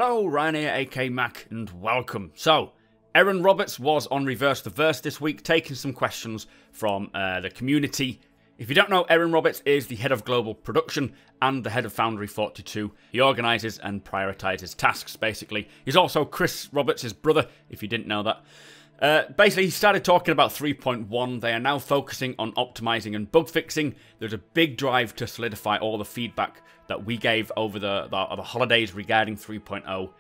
Hello, Ryan here, aka Mac, and welcome. So, Erin Roberts was on Reverse the Verse this week, taking some questions from the community. If you don't know, Erin Roberts is the head of global production and the head of Foundry 42. He organises and prioritises tasks, basically. He's also Chris Roberts' brother, if you didn't know that. Basically, he started talking about 3.1. They are now focusing on optimizing and bug fixing. There's a big drive to solidify all the feedback that we gave over the holidays regarding 3.0.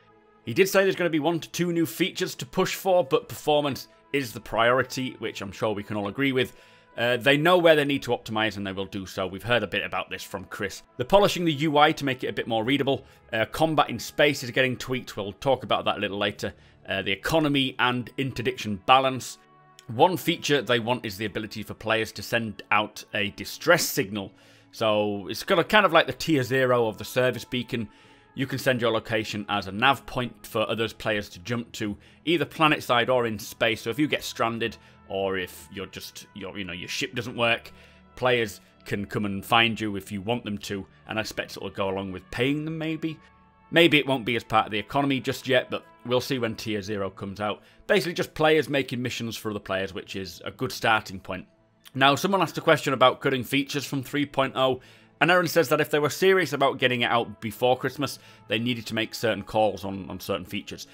He did say there's going to be 1 to 2 new features to push for, but performance is the priority, which I'm sure we can all agree with. They know where they need to optimize and they will do so. We've heard a bit about this from Chris. They're polishing the UI to make it a bit more readable. Combat in space is getting tweaked. We'll talk about that a little later. The economy and interdiction balance. One feature they want is the ability for players to send out a distress signal. So it's kind of like the tier 0 of the service beacon. You can send your location as a nav point for others players to jump to, either planet side or in space. So if you get stranded, or if your ship doesn't work, players can come and find you if you want them to, and I expect it'll go along with paying them maybe. Maybe it won't be as part of the economy just yet, but we'll see when tier 0 comes out. Basically just players making missions for other players, which is a good starting point. Now, someone asked a question about cutting features from 3.0, and Erin says that if they were serious about getting it out before Christmas, they needed to make certain calls on certain features.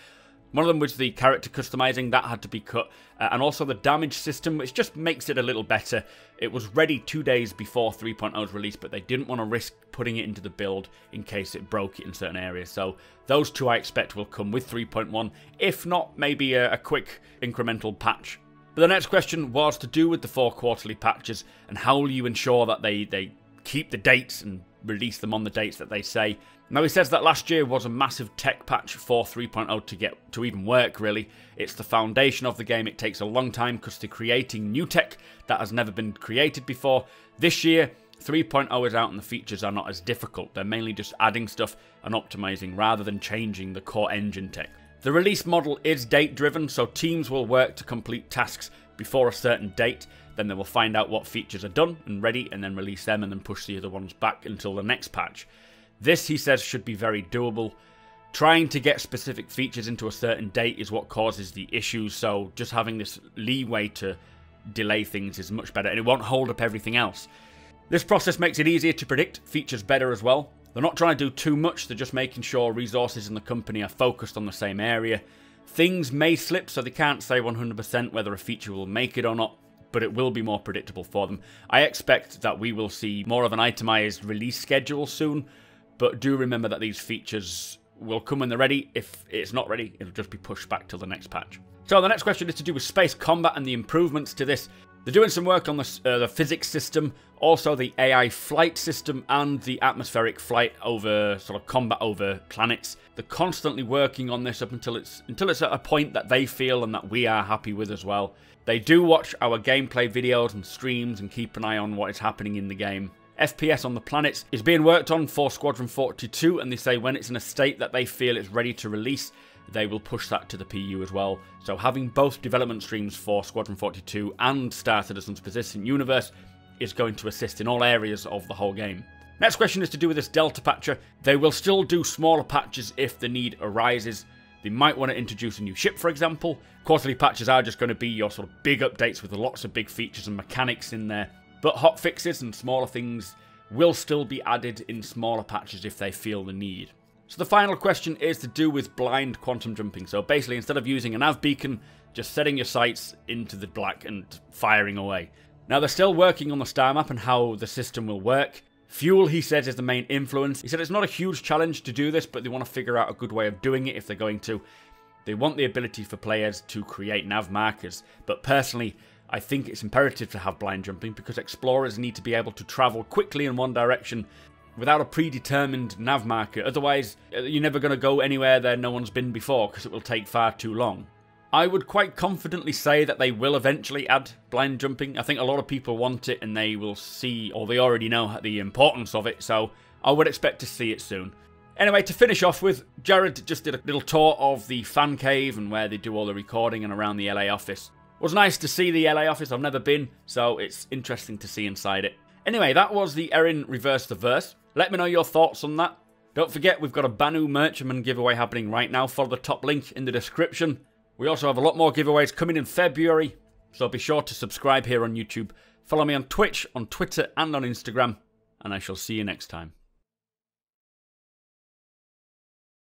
One of them was the character customizing, that had to be cut, and also the damage system, which just makes it a little better. It was ready 2 days before 3.0's release, but they didn't want to risk putting it into the build in case it broke it in certain areas. So those two I expect will come with 3.1, if not maybe a quick incremental patch. But the next question was to do with the 4 quarterly patches, and how will you ensure that they keep the dates and release them on the dates that they say. Now, he says that last year was a massive tech patch for 3.0 to even work, really. It's the foundation of the game. It takes a long time because they're creating new tech that has never been created before. This year, 3.0 is out and the features are not as difficult. They're mainly just adding stuff and optimizing rather than changing the core engine tech. The release model is date-driven, so teams will work to complete tasks before a certain date. Then they will find out what features are done and ready and then release them and then push the other ones back until the next patch. This, he says, should be very doable. Trying to get specific features into a certain date is what causes the issues, so just having this leeway to delay things is much better, and it won't hold up everything else. This process makes it easier to predict features better as well. They're not trying to do too much, they're just making sure resources in the company are focused on the same area. Things may slip, so they can't say 100% whether a feature will make it or not, but it will be more predictable for them. I expect that we will see more of an itemized release schedule soon, but do remember that these features will come when they're ready. If it's not ready, it'll just be pushed back till the next patch. So the next question is to do with space combat and the improvements to this. They're doing some work on the physics system, also the AI flight system and the atmospheric flight over sort of combat over planets. They're constantly working on this up until it's at a point that they feel and that we are happy with as well. They do watch our gameplay videos and streams and keep an eye on what is happening in the game. FPS on the planets is being worked on for Squadron 42, and they say when it's in a state that they feel it's ready to release, they will push that to the PU as well. So having both development streams for Squadron 42 and Star Citizen's Persistent Universe is going to assist in all areas of the whole game. Next question is to do with this Delta patcher. They will still do smaller patches if the need arises. They might want to introduce a new ship, for example. Quarterly patches are just going to be your sort of big updates with lots of big features and mechanics in there. But hot fixes and smaller things will still be added in smaller patches if they feel the need. So the final question is to do with blind quantum jumping. So basically, instead of using a nav beacon, just setting your sights into the black and firing away. Now, they're still working on the star map and how the system will work. Fuel, he says, is the main influence. He said it's not a huge challenge to do this, but they want to figure out a good way of doing it if they're going to. They want the ability for players to create nav markers, but personally, I think it's imperative to have blind jumping because explorers need to be able to travel quickly in one direction without a predetermined nav marker. Otherwise, you're never going to go anywhere that no one's been before because it will take far too long. I would quite confidently say that they will eventually add blind jumping. I think a lot of people want it and they will see, or they already know the importance of it, so I would expect to see it soon. Anyway, to finish off with, Jared just did a little tour of the fan cave and where they do all the recording and around the LA office. It was nice to see the LA office. I've never been, so it's interesting to see inside it. Anyway, that was the Erin Reverse the Verse. Let me know your thoughts on that. Don't forget, we've got a Banu Merchantman giveaway happening right now. Follow the top link in the description. We also have a lot more giveaways coming in February, so be sure to subscribe here on YouTube. Follow me on Twitch, on Twitter, and on Instagram, and I shall see you next time.